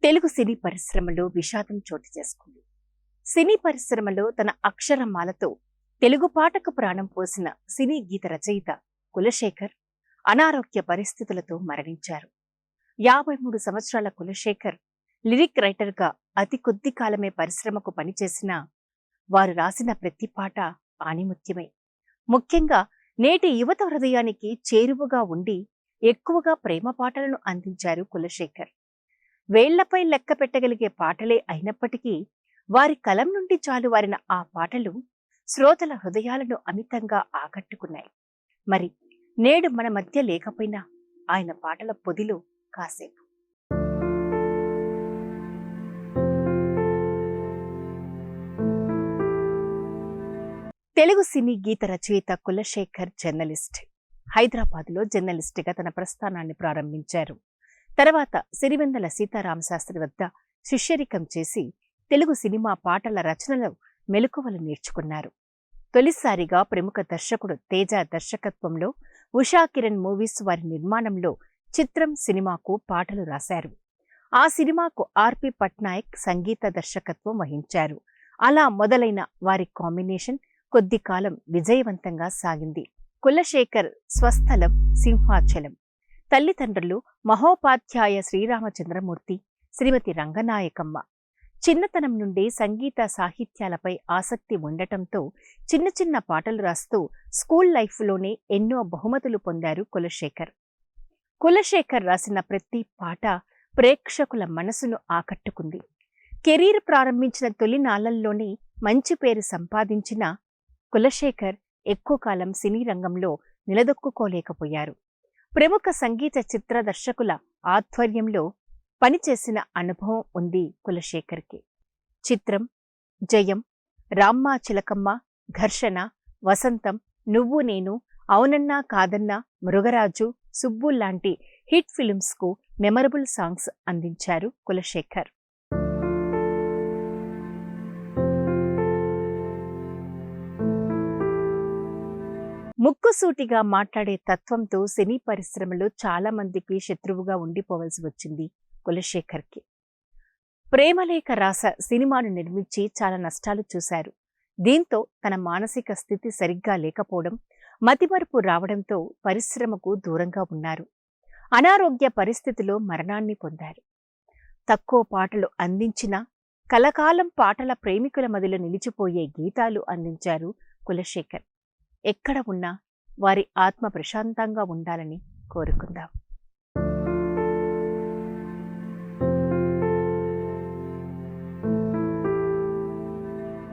తెలుగు సినీ పరిశ్రమలో విషాదం చోటు చేసుకుంది. సినీ పరిశ్రమలో తన అక్షరమాలతో తెలుగు పాటకు ప్రాణం పోసిన సినీ గీత రచయిత కులశేఖర్ అనారోగ్య పరిస్థితులతో మరణించారు. 53 సంవత్సరాల కులశేఖర్ లిరిక్ రైటర్గా అతి కొద్ది కాలమే పరిశ్రమకు పనిచేసినా వారు రాసిన ప్రతి పాట ఆణిముత్యమే. ముఖ్యంగా నేటి యువత హృదయానికి చేరువగా ఉండి ఎక్కువగా ప్రేమ పాటలను అందించారు కులశేఖర్. వేళ్లపై లెక్క పెట్టగలిగే పాటలే అయినప్పటికీ వారి కలం నుండి జాలువారిన ఆ పాటలు శ్రోతల హృదయాలను అమితంగా ఆకట్టుకున్నాయి. మరి నేడు మన మధ్య లేకపోయినా ఆయన పాటల పొదిలో కాసేపు. తెలుగు సినీ గీత రచయిత కులశేఖర్ జర్నలిస్ట్. హైదరాబాద్లో జర్నలిస్ట్గా తన ప్రస్థానాన్ని ప్రారంభించారు. తర్వాత సిరివెన్నెల సీతారామశాస్త్రి వద్ద శిష్యరికం చేసి తెలుగు సినిమా పాటల రచనలో మెలకువలు నేర్చుకున్నారు. తొలిసారిగా ప్రముఖ దర్శకుడు తేజ దర్శకత్వంలో ఉషా కిరణ్ మూవీస్ వారి నిర్మాణంలో చిత్రం సినిమాకు పాటలు రాశారు. ఆ సినిమాకు ఆర్పి పట్నాయక్ సంగీత దర్శకత్వం వహించారు. అలా మొదలైన వారి కాంబినేషన్ కొద్ది కాలం విజయవంతంగా సాగింది. కులశేఖర్ స్వస్థలం సింహాచలం. తల్లిదండ్రులు మహోపాధ్యాయ శ్రీరామచంద్రమూర్తి, శ్రీమతి రంగనాయకమ్మ. చిన్నతనం నుండి సంగీత సాహిత్యాలపై ఆసక్తి ఉండటంతో చిన్న చిన్న పాటలు రాస్తూ స్కూల్ లైఫ్లోనే ఎన్నో బహుమతులు పొందారు కులశేఖర్. కులశేఖర్ రాసిన ప్రతి పాట ప్రేక్షకుల మనసును ఆకట్టుకుంది. కెరీర్ ప్రారంభించిన తొలి నాళ్లల్లోనే మంచి పేరు సంపాదించిన కులశేఖర్ ఎక్కువ కాలం సినీ రంగంలో నిలదొక్కుకోలేకపోయారు. ప్రముఖ సంగీత చిత్ర దర్శకుల ఆధ్వర్యంలో పనిచేసిన అనుభవం ఉంది కులశేఖర్కి. చిత్రం, జయం, రామ్మా చిలకమ్మ, ఘర్షణ, వసంతం, నువ్వు నేను, అవునన్నా కాదన్నా, మృగరాజు, సుబ్బు లాంటి హిట్ ఫిల్మ్స్కు మెమరబుల్ సాంగ్స్ అందించారు కులశేఖర్. ముక్కుసూటిగా మాట్లాడే తత్వంతో సినీ పరిశ్రమలో చాలా మందికి శత్రువుగా ఉండిపోవలసి వచ్చింది కులశేఖర్కి. ప్రేమలేఖ రాస సినిమాను నిర్మించి చాలా నష్టాలు చూశారు. దీంతో తన మానసిక స్థితి సరిగ్గా లేకపోవడం, మతిమరుపు రావడంతో పరిశ్రమకు దూరంగా ఉన్నారు. అనారోగ్య పరిస్థితిలో మరణాన్ని పొందారు. తక్కువ పాటలు అందించినా కలకాలం పాటల ప్రేమికుల మదిలో నిలిచిపోయే గీతాలు అందించారు కులశేఖర్. ఎక్కడ ఉన్నా వారి ఆత్మ ప్రశాంతంగా ఉండాలని కోరుకుందాం.